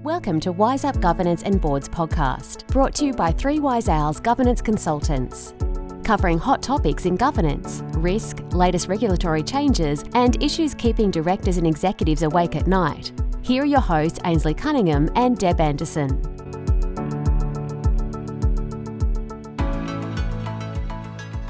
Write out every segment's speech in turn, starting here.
Welcome to Wise Up Governance and Boards podcast, brought to you by 3 Wise Owls Governance Consultants. Covering hot topics in governance, risk, latest regulatory changes, and issues keeping directors and executives awake at night. Here are your hosts, Ainslie Cunningham and Deb Anderson.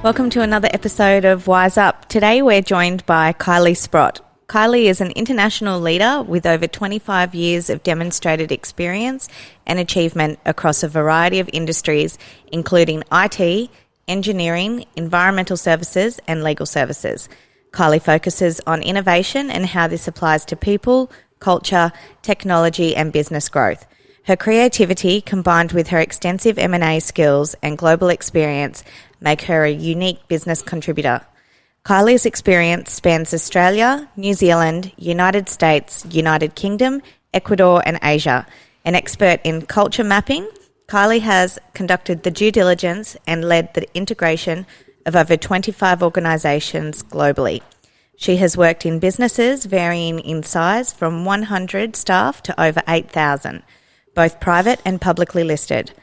Welcome to another episode of Wise Up. Today we're joined by Kylie Sprott. Kylie is an international leader with over 25 years of demonstrated experience and achievement across a variety of industries, including IT, engineering, environmental services, and legal services. Kylie focuses on innovation and how this applies to people, culture, technology, and business growth. Her creativity, combined with her extensive M&A skills and global experience, make her a unique business contributor. Kylie's experience spans Australia, New Zealand, United States, United Kingdom, Ecuador, and Asia. An expert in culture mapping, Kylie has conducted the due diligence and led the integration of over 25 organisations globally. She has worked in businesses varying in size from 100 staff to over 8,000, both private and publicly listed.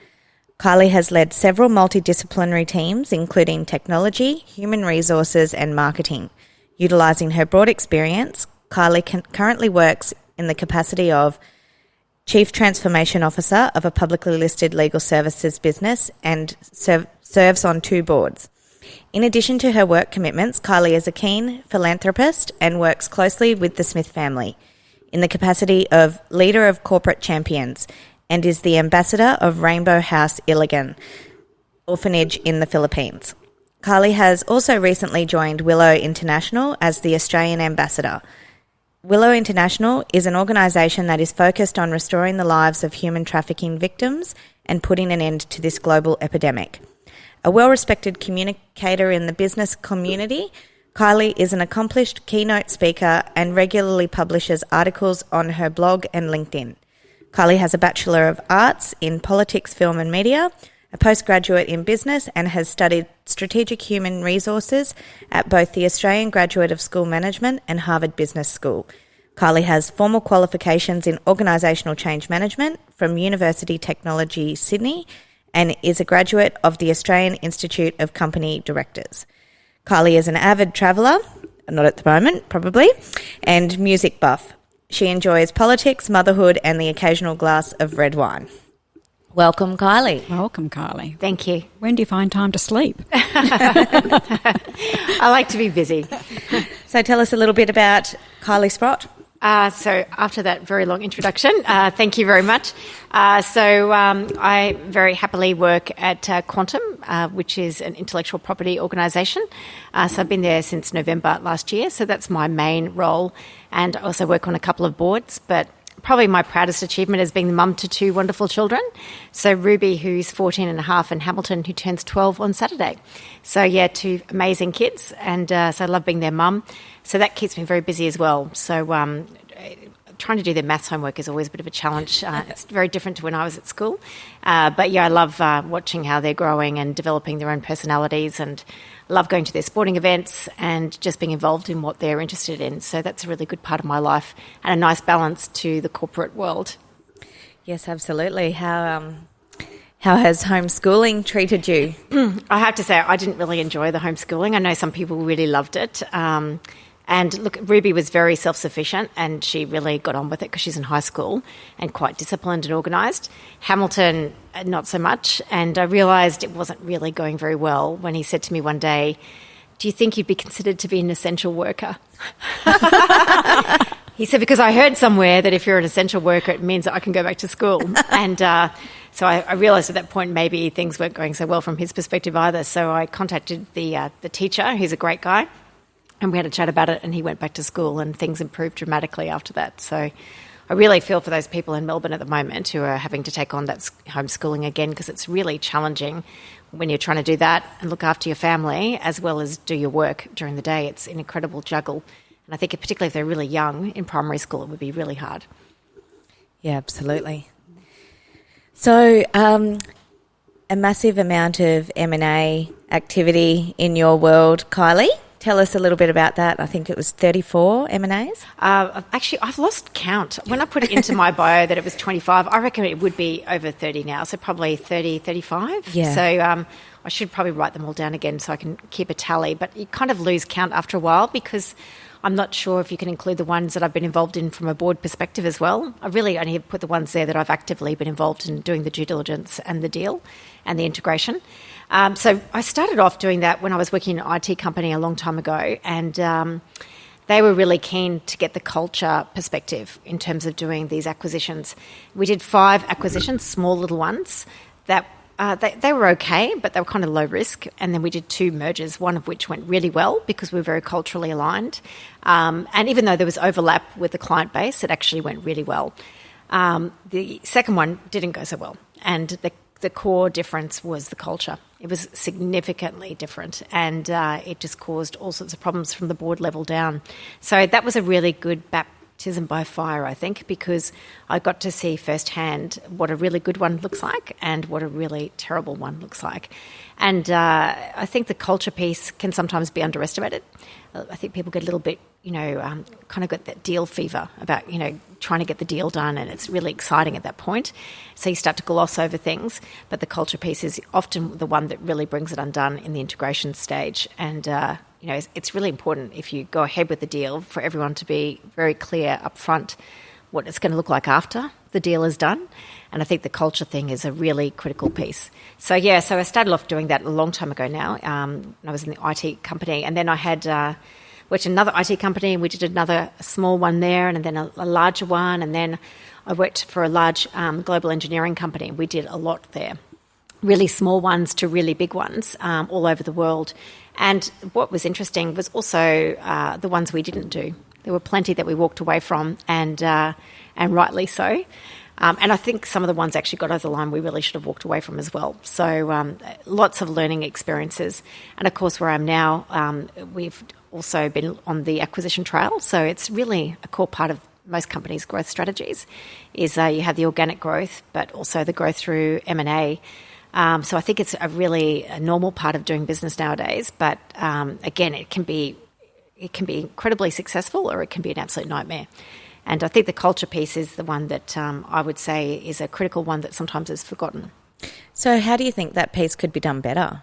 Kylie has led several multidisciplinary teams, including technology, human resources, and marketing. Utilising her broad experience, Kylie currently works in the capacity of Chief Transformation Officer of a publicly listed legal services business and serves on 2 boards. In addition to her work commitments, Kylie is a keen philanthropist and works closely with the Smith family in the capacity of Leader of Corporate Champions and is the ambassador of Rainbow House Iligan Orphanage in the Philippines. Kylie has also recently joined Willow International as the Australian ambassador. Willow International is an organisation that is focused on restoring the lives of human trafficking victims and putting an end to this global epidemic. A well-respected communicator in the business community, Kylie is an accomplished keynote speaker and regularly publishes articles on her blog and LinkedIn. Kylie has a Bachelor of Arts in Politics, Film and Media, a postgraduate in Business, and has studied Strategic Human Resources at both the Australian Graduate School of Management and Harvard Business School. Kylie has formal qualifications in Organisational Change Management from University Technology Sydney and is a graduate of the Australian Institute of Company Directors. Kylie is an avid traveller, not at the moment, probably, and music buff. She enjoys politics, motherhood, and the occasional glass of red wine. Welcome, Kylie. Welcome, Kylie. Thank you. When do you find time to sleep? I like to be busy. So tell us a little bit about Kylie Sprott. So after that very long introduction, thank you very much. I very happily work at Quantum, which is an intellectual property organisation. So I've been there since November last year. So that's my main role. And I also work on a couple of boards, but probably my proudest achievement is being the mum to 2 wonderful children. So Ruby, who's 14 and a half, and Hamilton, who turns 12 on Saturday. So yeah, 2 amazing kids. And so I love being their mum. So that keeps me very busy as well. So trying to do their maths homework is always a bit of a challenge. It's very different to when I was at school. But yeah, I love watching how they're growing and developing their own personalities, and love going to their sporting events and just being involved in what they're interested in. So that's a really good part of my life and a nice balance to the corporate world. Yes, absolutely. How has homeschooling treated you? I have to say, I didn't really enjoy the homeschooling. I know some people really loved it. And look, Ruby was very self-sufficient and she really got on with it because she's in high school and quite disciplined and organised. Hamilton, not so much. And I realised it wasn't really going very well when he said to me one day, "Do you think you'd be considered to be an essential worker?" He said, "Because I heard somewhere that if you're an essential worker, it means that I can go back to school." And so I realised at that point maybe things weren't going so well from his perspective either. So I contacted the teacher, who's a great guy, and we had a chat about it, and he went back to school and things improved dramatically after that. So I really feel for those people in Melbourne at the moment who are having to take on that homeschooling again, because it's really challenging when you're trying to do that and look after your family as well as do your work during the day. It's an incredible juggle. And I think particularly if they're really young in primary school, it would be really hard. Yeah, absolutely. So a massive amount of M&A activity in your world, Kylie. Tell us a little bit about that. I think it was 34 M&As. Actually, I've lost count. When I put it into my bio that it was 25, I reckon it would be over 30 now, so probably 30, 35. Yeah. So I should probably write them all down again so I can keep a tally. But you kind of lose count after a while because I'm not sure if you can include the ones that I've been involved in from a board perspective as well. I really only put the ones there that I've actively been involved in doing the due diligence and the deal and the integration. So I started off doing that when I was working in an IT company a long time ago, and they were really keen to get the culture perspective in terms of doing these acquisitions. We did 5 acquisitions, small little ones, that they were okay, but they were kind of low risk. And then we did 2 mergers, one of which went really well because we were very culturally aligned. And even though there was overlap with the client base, it actually went really well. The second one didn't go so well. And the core difference was the culture. It was significantly different, and it just caused all sorts of problems from the board level down. So that was a really good baptism by fire, I think, because I got to see firsthand what a really good one looks like and what a really terrible one looks like. And I think the culture piece can sometimes be underestimated. I think people get a little bit, kind of got that deal fever about, trying to get the deal done, and it's really exciting at that point. So you start to gloss over things, but the culture piece is often the one that really brings it undone in the integration stage. And, it's really important if you go ahead with the deal for everyone to be very clear up front what it's going to look like after the deal is done. And I think the culture thing is a really critical piece. So I started off doing that a long time ago now. I was in the IT company, and then I had worked in another IT company, and we did another small one there, and then a larger one, and then I worked for a large global engineering company. We did a lot there, really small ones to really big ones all over the world. And what was interesting was also the ones we didn't do. There were plenty that we walked away from, and rightly so. And I think some of the ones actually got over the line we really should have walked away from as well. So lots of learning experiences. And, of course, where I'm now, we've also been on the acquisition trail. So it's really a core part of most companies' growth strategies is you have the organic growth, but also the growth through M&A. So I think it's a really normal part of doing business nowadays. But, again, it can be incredibly successful, or it can be an absolute nightmare. And I think the culture piece is the one that I would say is a critical one that sometimes is forgotten. So how do you think that piece could be done better?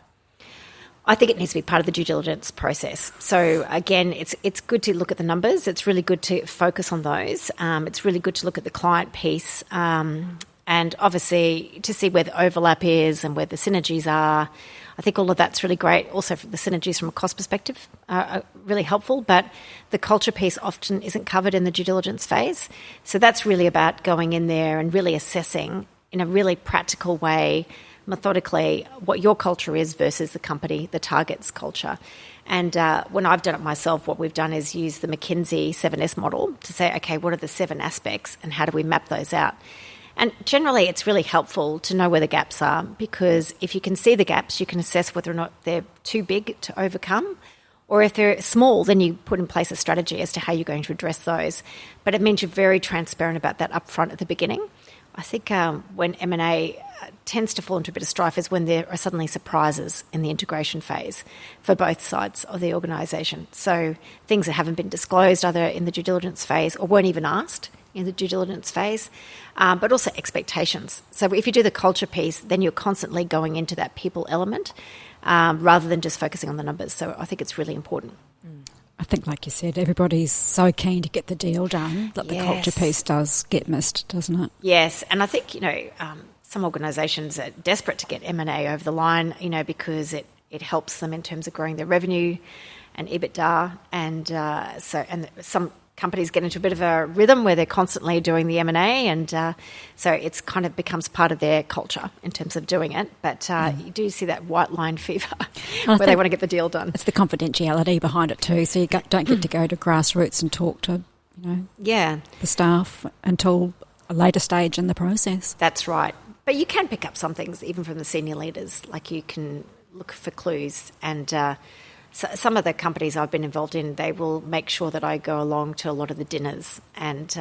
I think it needs to be part of the due diligence process. So, again, it's good to look at the numbers. It's really good to focus on those. It's really good to look at the client piece and obviously to see where the overlap is and where the synergies are. I think all of that's really great. Also, the synergies from a cost perspective are really helpful, but the culture piece often isn't covered in the due diligence phase. So that's really about going in there and really assessing in a really practical way, methodically, what your culture is versus the company, the target's culture. And when I've done it myself, what we've done is use the McKinsey 7S model to say, okay, what are the 7 aspects and how do we map those out? And generally, it's really helpful to know where the gaps are, because if you can see the gaps, you can assess whether or not they're too big to overcome, or if they're small, then you put in place a strategy as to how you're going to address those. But it means you're very transparent about that up front at the beginning. I think when M&A tends to fall into a bit of strife is when there are suddenly surprises in the integration phase for both sides of the organisation. So things that haven't been disclosed either in the due diligence phase or weren't even asked in the due diligence phase, but also expectations. So if you do the culture piece, then you're constantly going into that people element rather than just focusing on the numbers. So I think it's really important. I think, like you said, everybody's so keen to get the deal done that the culture piece does get missed, doesn't it? Yes, and I think, some organisations are desperate to get M&A over the line, because it helps them in terms of growing their revenue and EBITDA, and some companies get into a bit of a rhythm where they're constantly doing the M&A, and so it's kind of becomes part of their culture in terms of doing it. But you do see that white line fever where they want to get the deal done. It's the confidentiality behind it too, so you don't get to go to grassroots and talk to the staff until a later stage in the process. That's right. But you can pick up some things even from the senior leaders, like you can look for clues, and so some of the companies I've been involved in, they will make sure that I go along to a lot of the dinners and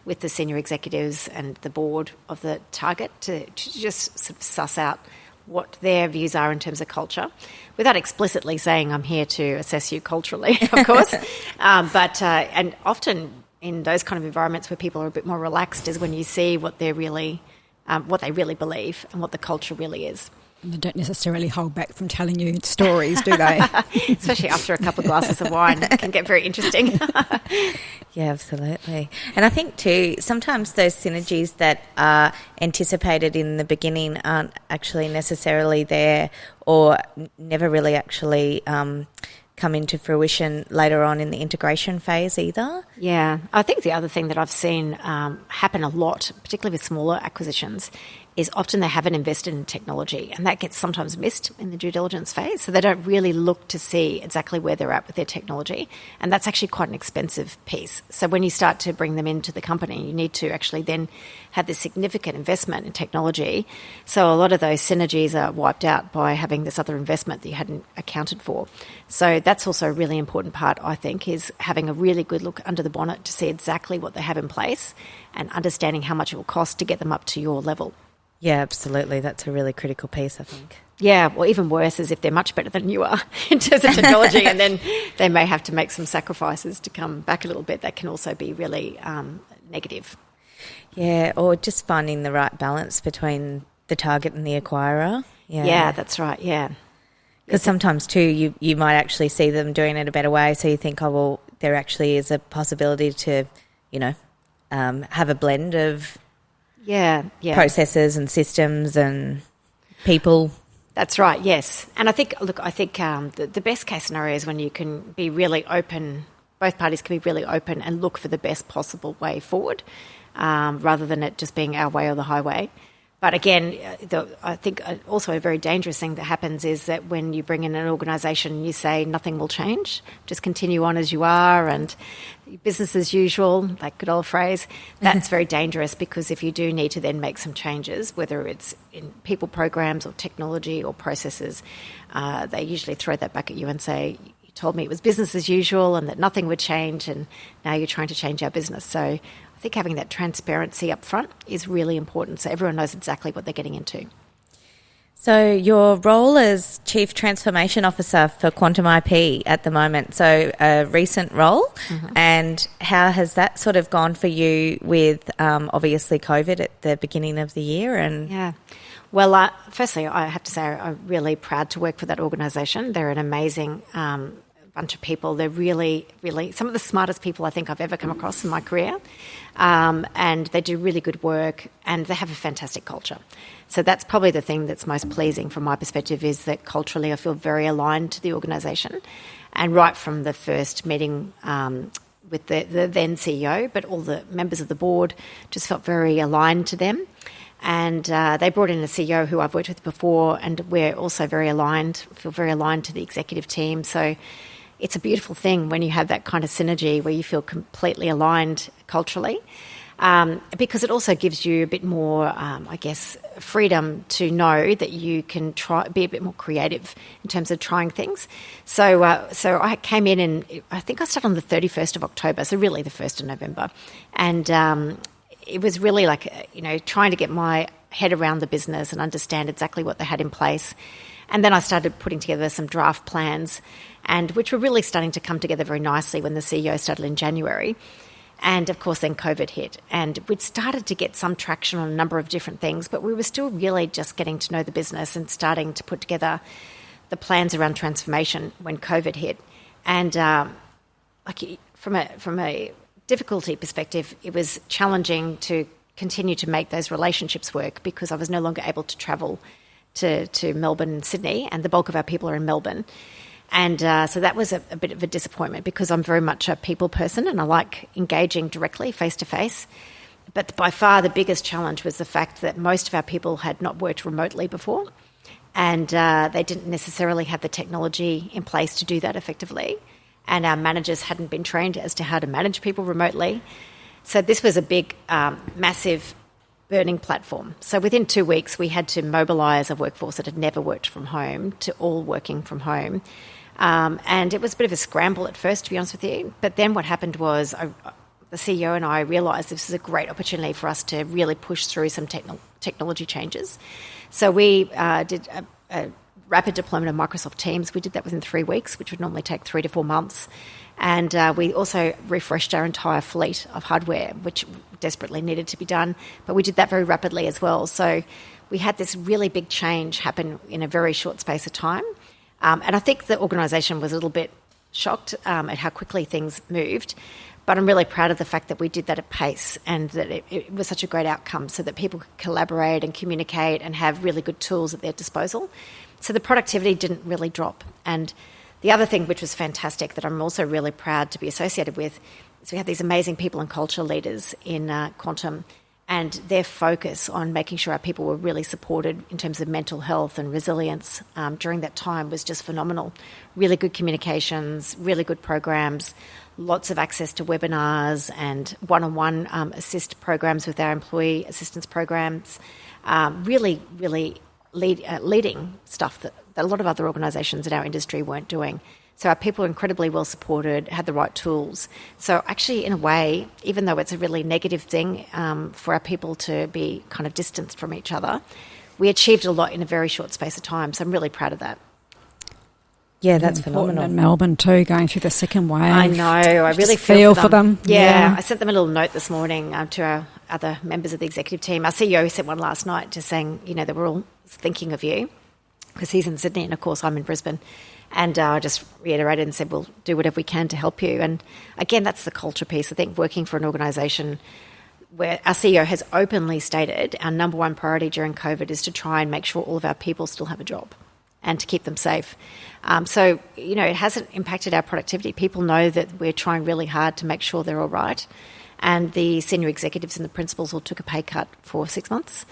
with the senior executives and the board of the target to just sort of suss out what their views are in terms of culture, without explicitly saying I'm here to assess you culturally, of course. And often in those kind of environments where people are a bit more relaxed is when you see what they really believe and what the culture really is. And they don't necessarily hold back from telling you stories, do they? Especially after a couple of glasses of wine. It can get very interesting. Yeah, absolutely. And I think too, sometimes those synergies that are anticipated in the beginning aren't actually necessarily there, or never really actually come into fruition later on in the integration phase either. Yeah. I think the other thing that I've seen happen a lot, particularly with smaller acquisitions, is often they haven't invested in technology, and that gets sometimes missed in the due diligence phase. So they don't really look to see exactly where they're at with their technology, and that's actually quite an expensive piece. So when you start to bring them into the company, you need to actually then have this significant investment in technology. So a lot of those synergies are wiped out by having this other investment that you hadn't accounted for. So that's also a really important part, I think, is having a really good look under the bonnet to see exactly what they have in place and understanding how much it will cost to get them up to your level. Yeah, absolutely. That's a really critical piece, I think. Yeah, well, even worse is if they're much better than you are in terms of technology, and then they may have to make some sacrifices to come back a little bit. That can also be really negative. Yeah, or just finding the right balance between the target and the acquirer. Yeah, that's right, yeah. Because sometimes too, you might actually see them doing it a better way, so you think, oh, well, there actually is a possibility to, have a blend of processes and systems and people. That's right, yes. And I think the best case scenario is when you can be really open, both parties can be really open and look for the best possible way forward, rather than it just being our way or the highway. But again, I think also a very dangerous thing that happens is that when you bring in an organisation, you say nothing will change, just continue on as you are and business as usual, that good old phrase. That's very dangerous, because if you do need to then make some changes, whether it's in people programs or technology or processes, they usually throw that back at you and say, you told me it was business as usual and that nothing would change, and now you're trying to change our business. So I think having that transparency up front is really important, so everyone knows exactly what they're getting into. So your role as Chief Transformation Officer for Quantum IP at the moment, so a recent role, and how has that sort of gone for you with obviously COVID at the beginning of the year? Yeah. Well, firstly, I have to say I'm really proud to work for that organisation. They're an amazing bunch of people. They're really, really some of the smartest people I think I've ever come across in my career, and they do really good work, and they have a fantastic culture. So that's probably the thing that's most pleasing from my perspective, is that culturally I feel very aligned to the organisation. And right from the first meeting with the then CEO, but all the members of the board just felt very aligned to them. And they brought in a CEO who I've worked with before, and we're also very aligned, feel very aligned to the executive team. So it's a beautiful thing when you have that kind of synergy where you feel completely aligned culturally. Because it also gives you a bit more, freedom to know that you can be a bit more creative in terms of trying things. So I came in, and I think I started on the 31st of October, so really the 1st of November. And it was really like, trying to get my head around the business and understand exactly what they had in place. And then I started putting together some draft plans, and which were really starting to come together very nicely when the CEO started in January. And, of course, then COVID hit. And we'd started to get some traction on a number of different things, but we were still really just getting to know the business and starting to put together the plans around transformation when COVID hit. And from a difficulty perspective, it was challenging to continue to make those relationships work, because I was no longer able to travel to Melbourne and Sydney, and the bulk of our people are in Melbourne. And so that was a bit of a disappointment, because I'm very much a people person and I like engaging directly, face-to-face. But by far the biggest challenge was the fact that most of our people had not worked remotely before, and they didn't necessarily have the technology in place to do that effectively. And our managers hadn't been trained as to how to manage people remotely. So this was a big, massive burning platform. So within 2 weeks, we had to mobilise a workforce that had never worked from home to all working from home. And it was a bit of a scramble at first, to be honest with you. But then what happened was the CEO and I realised this was a great opportunity for us to really push through some technology changes. So we did a rapid deployment of Microsoft Teams. We did that within 3 weeks, which would normally take 3 to 4 months. And we also refreshed our entire fleet of hardware, which desperately needed to be done. But we did that very rapidly as well. So we had this really big change happen in a very short space of time. And I think the organisation was a little bit shocked at how quickly things moved. But I'm really proud of the fact that we did that at pace and that it was such a great outcome so that people could collaborate and communicate and have really good tools at their disposal. So the productivity didn't really drop. And the other thing which was fantastic that I'm also really proud to be associated with is we have these amazing people and culture leaders in Quantum, and their focus on making sure our people were really supported in terms of mental health and resilience during that time was just phenomenal. Really good communications, really good programs, lots of access to webinars and one-on-one assist programs with our employee assistance programs. Really leading stuff that a lot of other organisations in our industry weren't doing. So our people were incredibly well supported, had the right tools. So actually, in a way, even though it's a really negative thing for our people to be kind of distanced from each other, we achieved a lot in a very short space of time. So I'm really proud of that. Yeah, that's phenomenal. In Melbourne too, going through the second wave. I know. I really feel for them. Yeah. I sent them a little note this morning to our other members of the executive team. Our CEO sent one last night just saying, that we're all thinking of you, because he's in Sydney and, of course, I'm in Brisbane. And I just reiterated and said, we'll do whatever we can to help you. And, again, that's the culture piece. I think working for an organisation where our CEO has openly stated our number one priority during COVID is to try and make sure all of our people still have a job and to keep them safe. So, it hasn't impacted our productivity. People know that we're trying really hard to make sure they're all right. And the senior executives and the principals all took a pay cut for 6 months.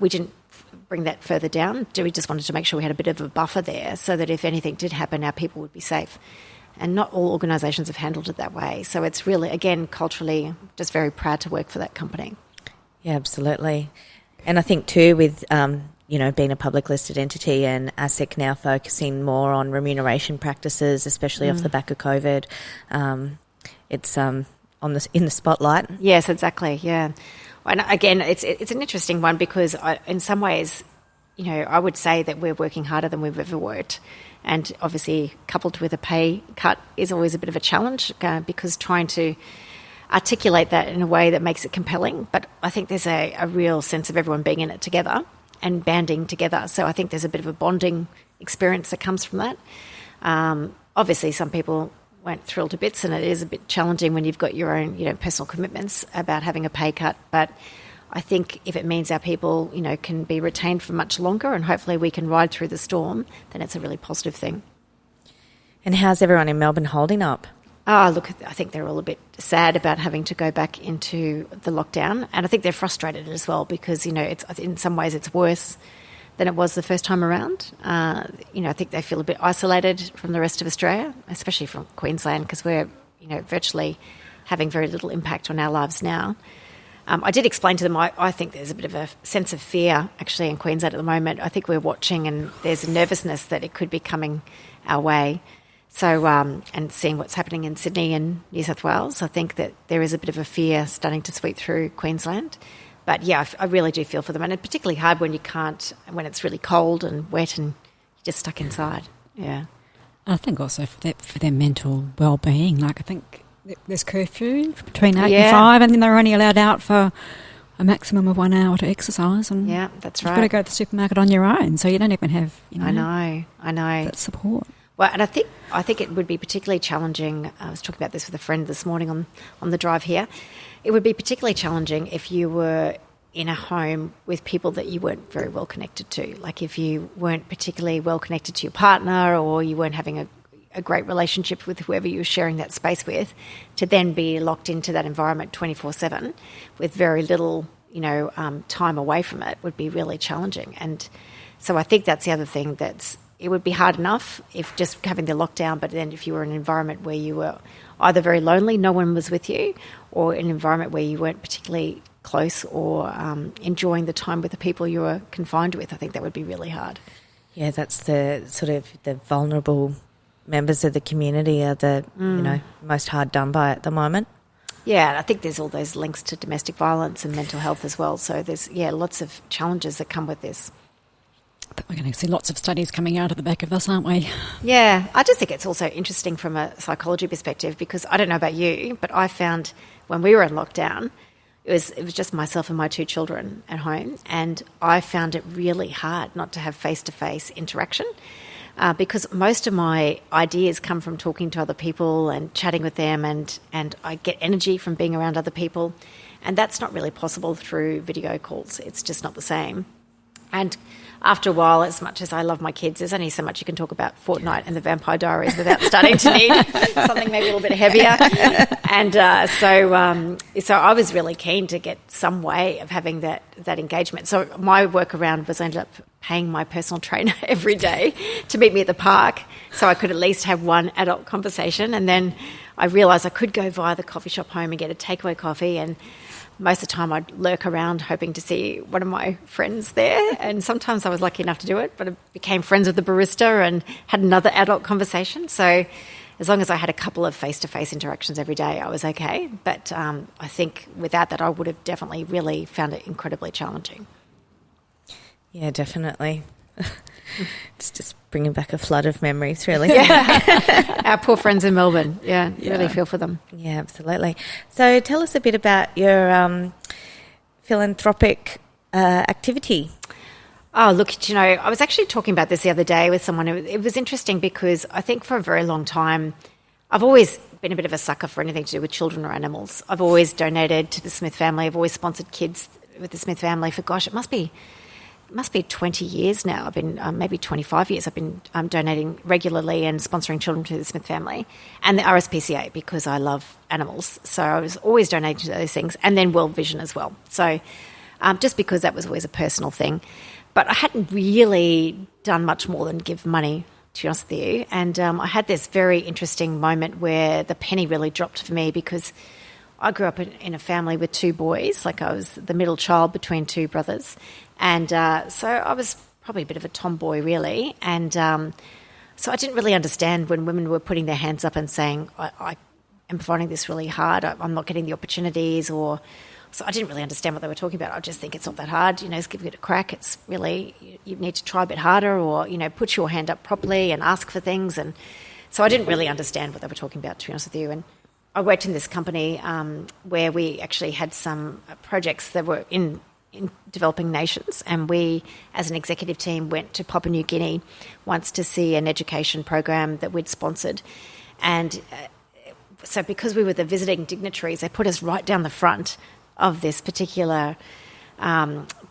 We didn't bring that further down. We just wanted to make sure we had a bit of a buffer there so that if anything did happen, our people would be safe. And not all organisations have handled it that way. So it's really, again, culturally, just very proud to work for that company. Yeah, absolutely. And I think too with, being a public listed entity and ASIC now focusing more on remuneration practices, especially off the back of COVID, it's in the spotlight. Yes, exactly, yeah. And again, it's an interesting one because in some ways, I would say that we're working harder than we've ever worked. And obviously coupled with a pay cut is always a bit of a challenge because trying to articulate that in a way that makes it compelling. But I think there's a real sense of everyone being in it together and banding together. So I think there's a bit of a bonding experience that comes from that. Obviously, some people weren't thrilled to bits, and it is a bit challenging when you've got your own, personal commitments about having a pay cut. But I think if it means our people, can be retained for much longer and hopefully we can ride through the storm, then it's a really positive thing. And how's everyone in Melbourne holding up? Oh, look, I think they're all a bit sad about having to go back into the lockdown. And I think they're frustrated as well because, it's in some ways it's worse than it was the first time around. I think they feel a bit isolated from the rest of Australia, especially from Queensland, because we're, virtually having very little impact on our lives now. I did explain to them, I think there's a bit of a sense of fear actually in Queensland at the moment. I think we're watching and there's a nervousness that it could be coming our way. So, and seeing what's happening in Sydney and New South Wales, I think that there is a bit of a fear starting to sweep through Queensland. But yeah, I really do feel for them. And it's particularly hard when when it's really cold and wet and you're just stuck inside. Yeah. I think also for their mental well-being. Like I think there's curfew between 8 and 5 and then they're only allowed out for a maximum of 1 hour to exercise. And yeah, that's right. You've got to go to the supermarket on your own, so you don't even have, I know. that support. Well, and I think it would be particularly challenging. I was talking about this with a friend this morning on the drive here. It would be particularly challenging if you were in a home with people that you weren't very well connected to. Like if you weren't particularly well connected to your partner or you weren't having a great relationship with whoever you were sharing that space with, to then be locked into that environment 24/7 with very little, time away from it would be really challenging. And so I think that's the other thing it would be hard enough if just having the lockdown, but then if you were in an environment where you were either very lonely, no one was with you, or in an environment where you weren't particularly close or enjoying the time with the people you were confined with, I think that would be really hard. Yeah, that's the sort of the vulnerable members of the community are the most hard done by at the moment. Yeah, I think there's all those links to domestic violence and mental health as well. So there's, lots of challenges that come with this. I think we're going to see lots of studies coming out of the back of this, aren't we? Yeah, I just think it's also interesting from a psychology perspective, because I don't know about you, but I found when we were in lockdown, it was just myself and my 2 children at home, and I found it really hard not to have face-to-face interaction. Because most of my ideas come from talking to other people and chatting with them, and I get energy from being around other people, and that's not really possible through video calls. It's just not the same. And after a while, as much as I love my kids, there's only so much you can talk about Fortnite and the Vampire Diaries without starting to need something maybe a little bit heavier. And so I was really keen to get some way of having that engagement. So my workaround was I ended up paying my personal trainer every day to meet me at the park so I could at least have one adult conversation. And then I realised I could go via the coffee shop home and get a takeaway coffee, and most of the time I'd lurk around hoping to see one of my friends there, and sometimes I was lucky enough to do it, but I became friends with the barista and had another adult conversation. So as long as I had a couple of face-to-face interactions every day, I was okay. But I think without that, I would have definitely really found it incredibly challenging. Yeah, definitely. It's just bringing back a flood of memories, really. Yeah. Our poor friends in Melbourne. Yeah, really feel for them. Yeah, absolutely. So tell us a bit about your philanthropic activity. Oh, look, I was actually talking about this the other day with someone. It was interesting because I think for a very long time, I've always been a bit of a sucker for anything to do with children or animals. I've always donated to the Smith family. I've always sponsored kids with the Smith family for, it must be 20 years now. I've been, maybe 25 years, I've been donating regularly and sponsoring children to the Smith family and the RSPCA because I love animals. So I was always donating to those things, and then World Vision as well. So just because that was always a personal thing. But I hadn't really done much more than give money, to be honest with you. And I had this very interesting moment where the penny really dropped for me, because I grew up in a family with 2 boys. Like, I was the middle child between 2 brothers. And so I was probably a bit of a tomboy, really. And so I didn't really understand when women were putting their hands up and saying, I am finding this really hard, I'm not getting the opportunities, or... So I didn't really understand what they were talking about. I just think it's not that hard, just give it a crack. It's really, you need to try a bit harder, or, put your hand up properly and ask for things. And so I didn't really understand what they were talking about, to be honest with you. And I worked in this company where we actually had some projects that were in developing nations, and we, as an executive team, went to Papua New Guinea once to see an education program that we'd sponsored. And so because we were the visiting dignitaries, they put us right down the front of this particular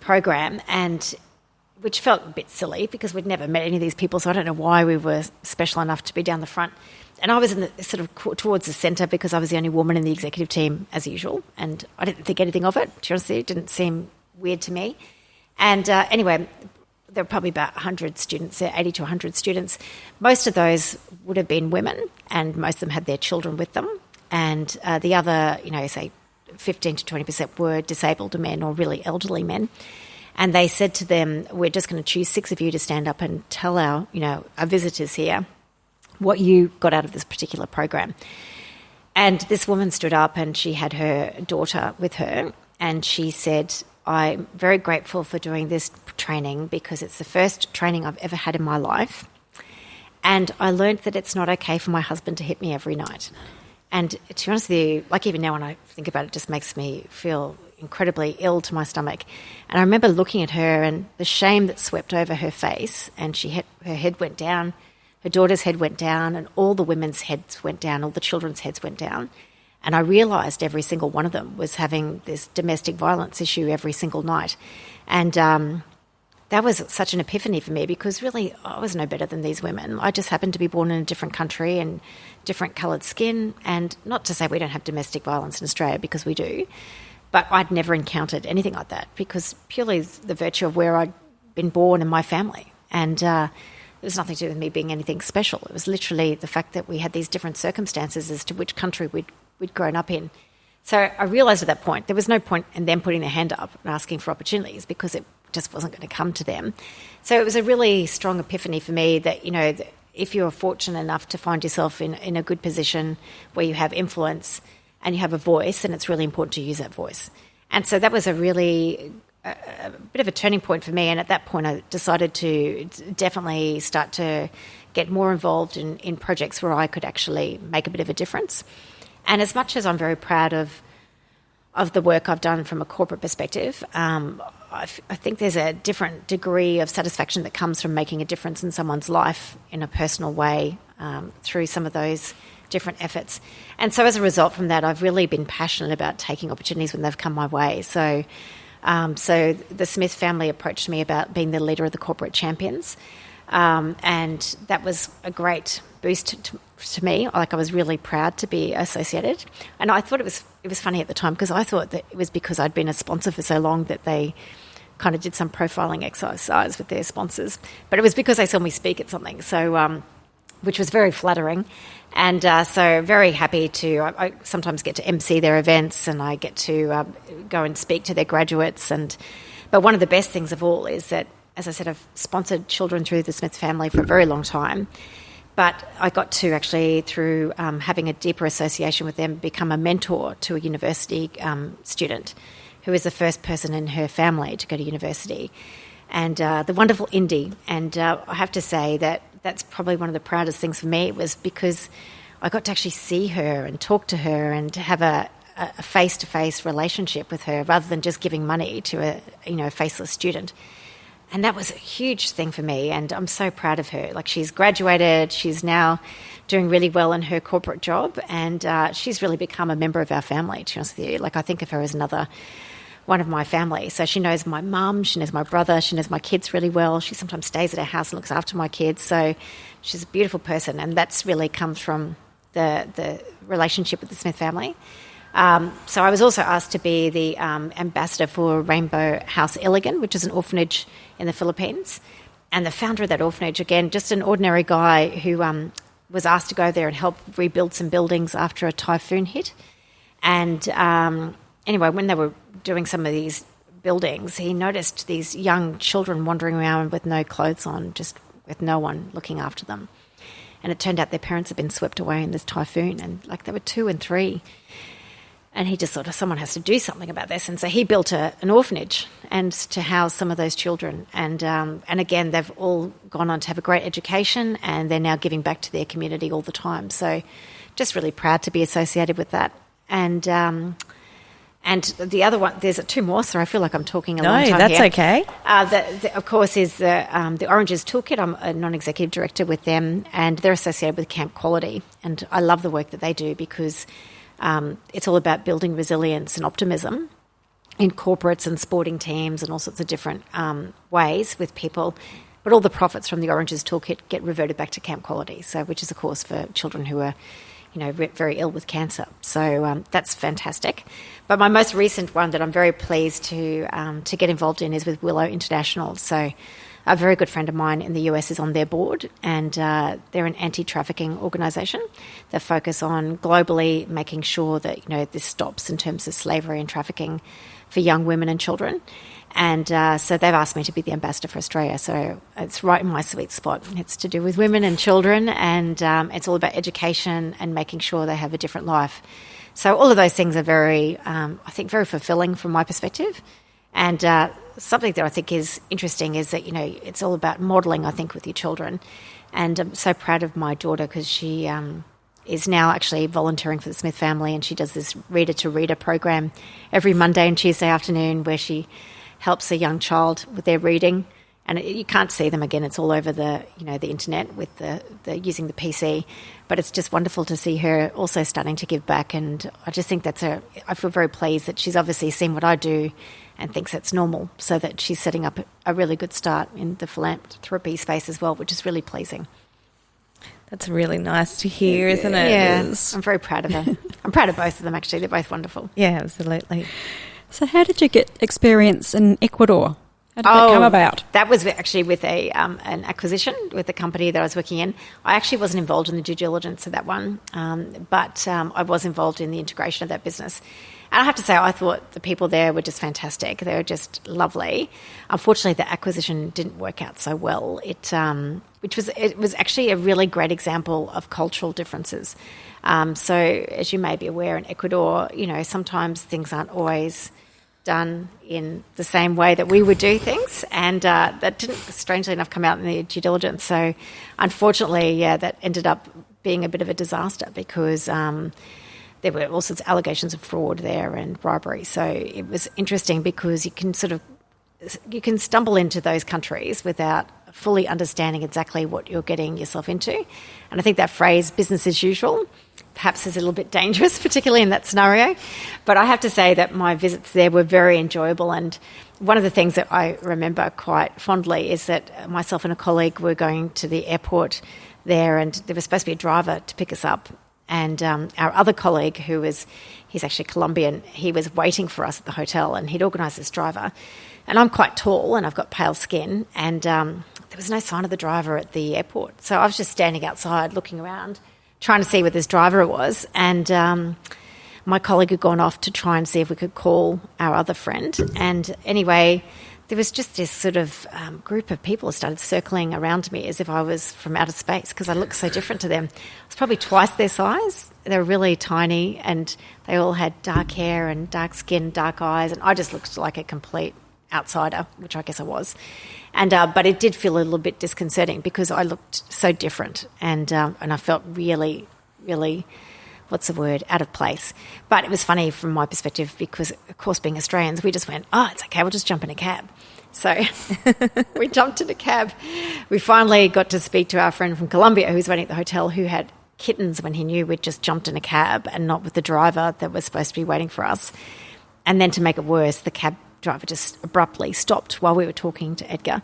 program, and which felt a bit silly because we'd never met any of these people, so I don't know why we were special enough to be down the front. And I was in the sort of towards the centre because I was the only woman in the executive team, as usual, and I didn't think anything of it. Honestly, it didn't seem weird to me. And anyway, there were probably about 100 students there, 80 to 100 students. Most of those would have been women, and most of them had their children with them. And the other, say 15 to 20% were disabled men or really elderly men. And they said to them, we're just going to choose 6 of you to stand up and tell our visitors here what you got out of this particular program. And this woman stood up, and she had her daughter with her, and she said, I'm very grateful for doing this training because it's the first training I've ever had in my life. And I learned that it's not okay for my husband to hit me every night. And to be honest with you, like even now when I think about it, it just makes me feel incredibly ill to my stomach. And I remember looking at her and the shame that swept over her face, and her head went down, her daughter's head went down, and all the women's heads went down, all the children's heads went down. And I realised every single one of them was having this domestic violence issue every single night. And that was such an epiphany for me, because really I was no better than these women. I just happened to be born in a different country and different coloured skin. And not to say we don't have domestic violence in Australia, because we do, but I'd never encountered anything like that, because purely the virtue of where I'd been born and my family. And it was nothing to do with me being anything special. It was literally the fact that we had these different circumstances as to which country we'd grown up in. So I realised at that point there was no point in them putting their hand up and asking for opportunities, because it just wasn't going to come to them. So it was a really strong epiphany for me that, if you're fortunate enough to find yourself in a good position where you have influence and you have a voice, and it's really important to use that voice. And so that was a bit of a turning point for me. And at that point, I decided to definitely start to get more involved in projects where I could actually make a bit of a difference. And as much as I'm very proud of the work I've done from a corporate perspective, I think there's a different degree of satisfaction that comes from making a difference in someone's life in a personal way through some of those different efforts. And so as a result from that, I've really been passionate about taking opportunities when they've come my way. So the Smith family approached me about being the leader of the Corporate Champions, and that was a great boost to me. Like, I was really proud to be associated. And I thought it was funny at the time, because I thought that it was because I'd been a sponsor for so long that they kind of did some profiling exercise with their sponsors. But it was because they saw me speak at something, so which was very flattering. And so very happy to, I sometimes get to MC their events, and I get to go and speak to their graduates. But one of the best things of all is that, as I said, I've sponsored children through the Smith family for a very long time. But I got to actually, through having a deeper association with them, become a mentor to a university student who is the first person in her family to go to university, and the wonderful Indy. And I have to say that that's probably one of the proudest things for me, was because I got to actually see her and talk to her and to have a face-to-face relationship with her, rather than just giving money to a faceless student. And that was a huge thing for me, and I'm so proud of her. Like, she's graduated, she's now doing really well in her corporate job, and she's really become a member of our family, to be honest with you. Like, I think of her as another one of my family. So she knows my mum, she knows my brother, she knows my kids really well. She sometimes stays at our house and looks after my kids. So she's a beautiful person, and that's really comes from the relationship with the Smith family. So I was also asked to be the ambassador for Rainbow House Elegant, which is an orphanage in the Philippines. And the founder of that orphanage, again, just an ordinary guy who was asked to go there and help rebuild some buildings after a typhoon hit. And anyway, when they were doing some of these buildings, he noticed these young children wandering around with no clothes on, just with no one looking after them. And it turned out their parents had been swept away in this typhoon, and like they were 2 and 3. And he just thought, someone has to do something about this. And so he built an orphanage and to house some of those children. And again, they've all gone on to have a great education, and they're now giving back to their community all the time. So just really proud to be associated with that. And the other one, there's 2 more, so I feel like I'm talking a long time here. No, that's okay. Of course, is the Oranges Toolkit. I'm a non-executive director with them, and they're associated with Camp Quality. And I love the work that they do, because it's all about building resilience and optimism in corporates and sporting teams and all sorts of different ways with people. But all the profits from the Oranges Toolkit get reverted back to Camp Quality, so which is, of course, for children who are very ill with cancer. So that's fantastic. But my most recent one that I'm very pleased to get involved in is with Willow International. So a very good friend of mine in the US is on their board, and they're an anti-trafficking organisation that focus on globally making sure that this stops in terms of slavery and trafficking for young women and children. And so they've asked me to be the ambassador for Australia. So it's right in my sweet spot. It's to do with women and children, and it's all about education and making sure they have a different life. So all of those things are very, I think, very fulfilling from my perspective. And something that I think is interesting is that, it's all about modelling, I think, with your children. And I'm so proud of my daughter, because she is now actually volunteering for the Smith family, and she does this reader-to-reader program every Monday and Tuesday afternoon, where she helps a young child with their reading. And you can't see them again. It's all over the internet with the using the PC. But it's just wonderful to see her also starting to give back. And I just think I feel very pleased that she's obviously seen what I do and thinks that's normal, so that she's setting up a really good start in the philanthropy space as well, which is really pleasing. That's really nice to hear, isn't it? Yeah, I'm very proud of her. I'm proud of both of them, actually. They're both wonderful. Yeah, absolutely. So how did you get experience in Ecuador? How did that come about? That was actually with an acquisition with the company that I was working in. I actually wasn't involved in the due diligence of that one, but I was involved in the integration of that business. And I have to say, I thought the people there were just fantastic. They were just lovely. Unfortunately, the acquisition didn't work out so well. It was actually a really great example of cultural differences. So as you may be aware, in Ecuador, sometimes things aren't always done in the same way that we would do things, and that didn't, strangely enough, come out in the due diligence. So unfortunately, that ended up being a bit of a disaster because there were all sorts of allegations of fraud there and bribery. So it was interesting because you can stumble into those countries without fully understanding exactly what you're getting yourself into. And I think that phrase, business as usual, perhaps is a little bit dangerous, particularly in that scenario. But I have to say that my visits there were very enjoyable. And one of the things that I remember quite fondly is that myself and a colleague were going to the airport there, and there was supposed to be a driver to pick us up. And our other colleague, he's actually Colombian, he was waiting for us at the hotel, and he'd organised this driver. And I'm quite tall and I've got pale skin, and there was no sign of the driver at the airport. So I was just standing outside looking around, trying to see where this driver was. And my colleague had gone off to try and see if we could call our other friend. And anyway, there was just this sort of group of people that started circling around me as if I was from outer space because I looked so different to them. I was probably twice their size. They were really tiny, and they all had dark hair and dark skin, dark eyes, and I just looked like a complete outsider, which I guess I was. And but it did feel a little bit disconcerting because I looked so different, and I felt really, really, what's the word, out of place. But it was funny from my perspective because, of course, being Australians, we just went, oh, it's okay, we'll just jump in a cab. So we jumped in a cab. We finally got to speak to our friend from Colombia who was waiting at the hotel, who had kittens when he knew we'd just jumped in a cab and not with the driver that was supposed to be waiting for us. And then to make it worse, the cab driver just abruptly stopped while we were talking to Edgar.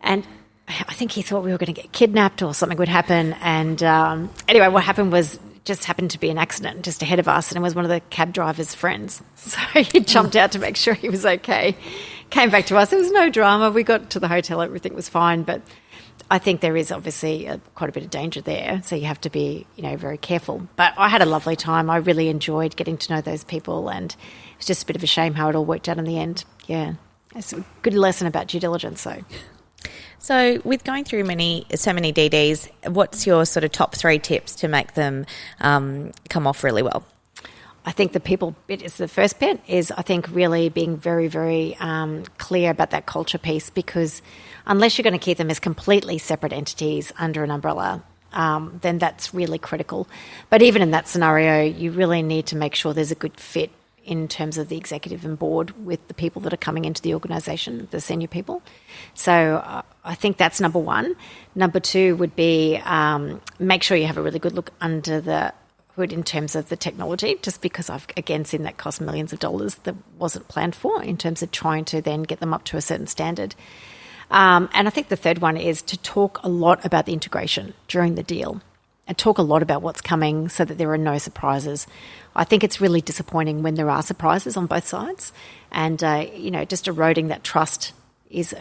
And I think he thought we were going to get kidnapped or something would happen. And anyway, what happened was just happened to be an accident just ahead of us, and it was one of the cab driver's friends. So he jumped out to make sure he was okay. Came back to us. There was no drama. We got to the hotel. Everything was fine. But I think there is obviously quite a bit of danger there. So you have to be, very careful. But I had a lovely time. I really enjoyed getting to know those people, and it was just a bit of a shame how it all worked out in the end. Yeah. It's a good lesson about due diligence, So with going through so many DDs, what's your sort of top 3 tips to make them come off really well? I think the people bit is the first bit, is I think really being very, very clear about that culture piece, because unless you're going to keep them as completely separate entities under an umbrella, then that's really critical. But even in that scenario, you really need to make sure there's a good fit in terms of the executive and board with the people that are coming into the organisation, the senior people. So I think that's number 1. Number 2 would be make sure you have a really good look under the hood in terms of the technology, just because I've, again, seen that cost millions of dollars that wasn't planned for in terms of trying to then get them up to a certain standard. And I think the third one is to talk a lot about the integration during the deal and talk a lot about what's coming so that there are no surprises. I think it's really disappointing when there are surprises on both sides, and just eroding that trust is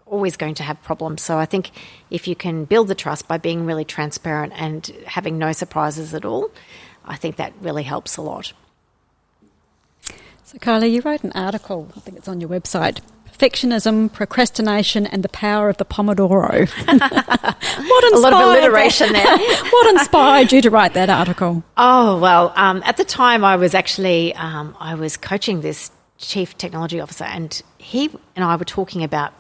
always going to have problems. So I think if you can build the trust by being really transparent and having no surprises at all, I think that really helps a lot. So Kylie, you wrote an article, I think it's on your website, Perfectionism, Procrastination and the Power of the Pomodoro. A lot of alliteration there. What inspired you to write that article? Oh, well, at the time I was actually, I was coaching this chief technology officer, and he and I were talking about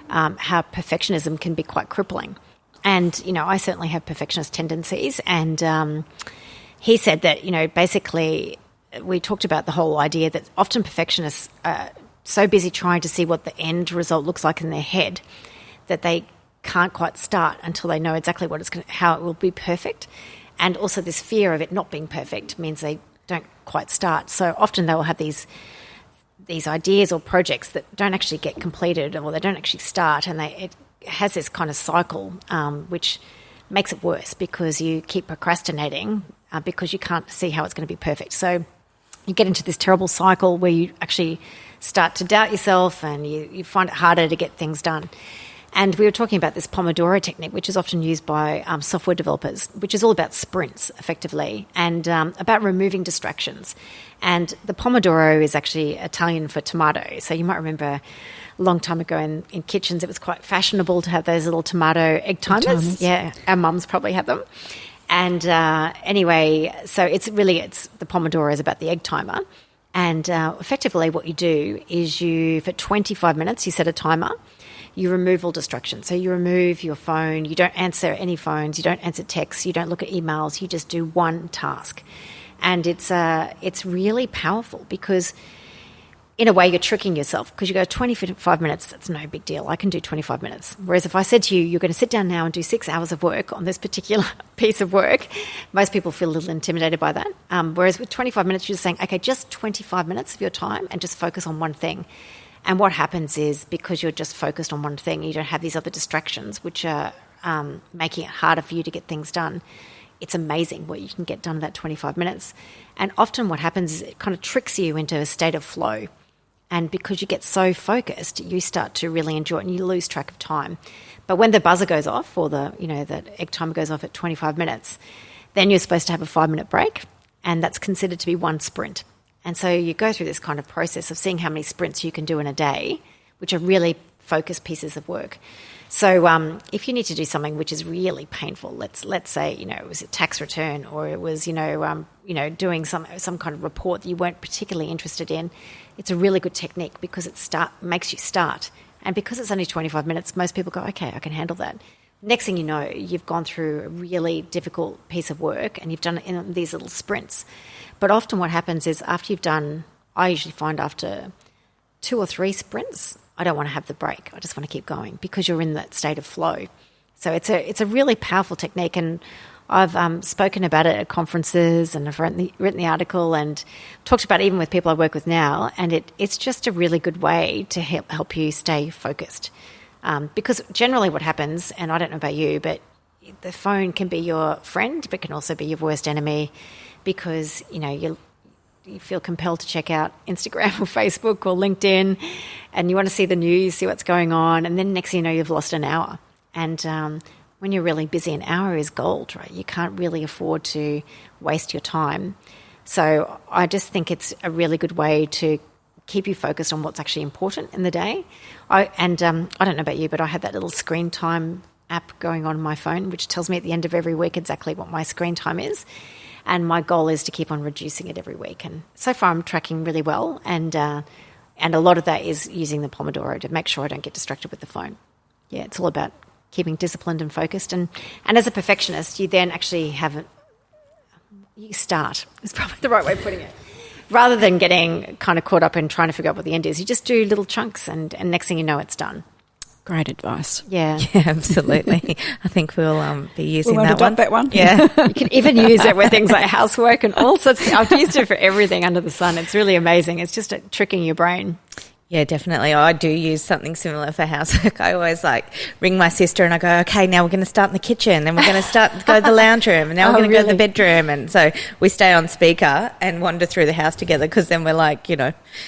how perfectionism can be quite crippling. And, I certainly have perfectionist tendencies. And he said that, basically we talked about the whole idea that often perfectionists are so busy trying to see what the end result looks like in their head that they can't quite start until they know exactly how it will be perfect. And also this fear of it not being perfect means they don't quite start. So often they will have these ideas or projects that don't actually get completed, or they don't actually start, and it has this kind of cycle which makes it worse because you keep procrastinating because you can't see how it's going to be perfect. So you get into this terrible cycle where you actually start to doubt yourself, and you find it harder to get things done. And we were talking about this Pomodoro technique, which is often used by software developers, which is all about sprints, effectively, and about removing distractions. And the Pomodoro is actually Italian for tomato. So you might remember a long time ago in kitchens, it was quite fashionable to have those little tomato egg timers. Yeah, our mums probably had them. And anyway, so it's the Pomodoro is about the egg timer. And effectively what you do is for 25 minutes, you set a timer. You remove all distractions. So you remove your phone. You don't answer any phones. You don't answer texts. You don't look at emails. You just do one task. And it's really powerful because in a way you're tricking yourself because you go 25 minutes, that's no big deal. I can do 25 minutes. Whereas if I said to you, you're going to sit down now and do 6 hours of work on this particular piece of work, most people feel a little intimidated by that. Whereas with 25 minutes, you're just saying, okay, just 25 minutes of your time and just focus on one thing. And what happens is because you're just focused on one thing, you don't have these other distractions which are making it harder for you to get things done. It's amazing what you can get done in that 25 minutes. And often what happens is it kind of tricks you into a state of flow. And because you get so focused, you start to really enjoy it and you lose track of time. But when the buzzer goes off or the egg timer goes off at 25 minutes, then you're supposed to have a 5-minute break, and that's considered to be one sprint. And so you go through this kind of process of seeing how many sprints you can do in a day, which are really focused pieces of work. So if you need to do something which is really painful, let's say, it was a tax return or it was, doing some kind of report that you weren't particularly interested in, it's a really good technique because it makes you start. And because it's only 25 minutes, most people go, okay, I can handle that. Next thing you know, you've gone through a really difficult piece of work and you've done it in these little sprints. But often what happens is I usually find after 2 or 3 sprints, I don't want to have the break. I just want to keep going because you're in that state of flow. So it's a really powerful technique, and I've spoken about it at conferences, and I've written the article and talked about it even with people I work with now, and it's just a really good way to help you stay focused. Because generally what happens, and I don't know about you, but the phone can be your friend but can also be your worst enemy because, you feel compelled to check out Instagram or Facebook or LinkedIn and you want to see the news, see what's going on, and then next thing you know, you've lost an hour. And when you're really busy, an hour is gold, right? You can't really afford to waste your time. So I just think it's a really good way to keep you focused on what's actually important in the day. I don't know about you, but I have that little screen time app going on my phone, which tells me at the end of every week exactly what my screen time is. And my goal is to keep on reducing it every week. And so far I'm tracking really well. And a lot of that is using the Pomodoro to make sure I don't get distracted with the phone. Yeah, it's all about keeping disciplined and focused. And as a perfectionist, you then actually you start, is probably the right way of putting it. Rather than getting kind of caught up in trying to figure out what the end is, you just do little chunks and next thing you know, it's done. Great advice. Yeah, absolutely. I think we'll be using that one. Yeah. You can even use it with things like housework and all sorts. I've used it for everything under the sun. It's really amazing. It's just tricking your brain. Yeah, definitely. I do use something similar for housework. I always ring my sister and I go, okay, now we're going to start in the kitchen, then we're going to go to the lounge room, and now we're going to go to the bedroom. And so we stay on speaker and wander through the house together because then we're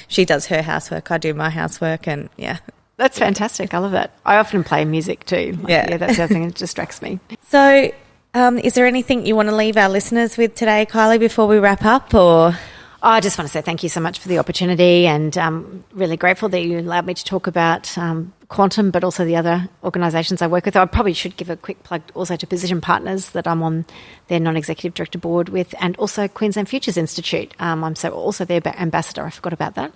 she does her housework, I do my housework, and yeah. That's fantastic. I love that. I often play music too. Yeah, that's the other thing that distracts me. So is there anything you want to leave our listeners with today, Kylie, before we wrap up? Or I just want to say thank you so much for the opportunity, and I'm really grateful that you allowed me to talk about Quantum, but also the other organisations I work with. I probably should give a quick plug also to Position Partners that I'm on their non-executive director board with, and also Queensland Futures Institute. I'm also their ambassador. I forgot about that.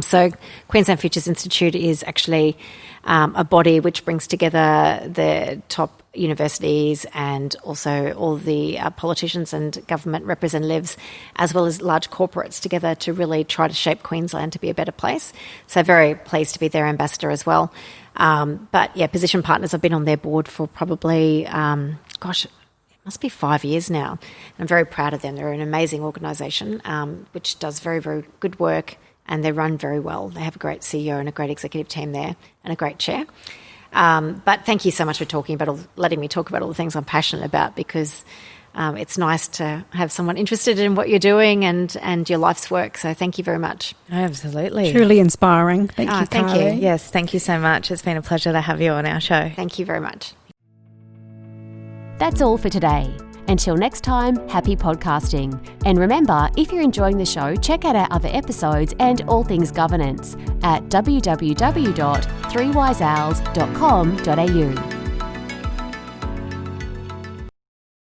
So Queensland Futures Institute is actually a body which brings together the top universities and also all the politicians and government representatives, as well as large corporates, together to really try to shape Queensland to be a better place. So very pleased to be their ambassador as well. But yeah, Position Partners, I've been on their board for probably, it must be 5 years now. And I'm very proud of them. They're an amazing organisation which does very, very good work. And they run very well. They have a great CEO and a great executive team there and a great chair. But thank you so much for letting me talk about all the things I'm passionate about, because it's nice to have someone interested in what you're doing and your life's work. So thank you very much. Absolutely. Truly inspiring. Thank you, thank Kylie. you. Yes, thank you so much. It's been a pleasure to have you on our show. Thank you very much. That's all for today. Until next time, happy podcasting. And remember, if you're enjoying the show, check out our other episodes and all things governance at www.3wiseowls.com.au.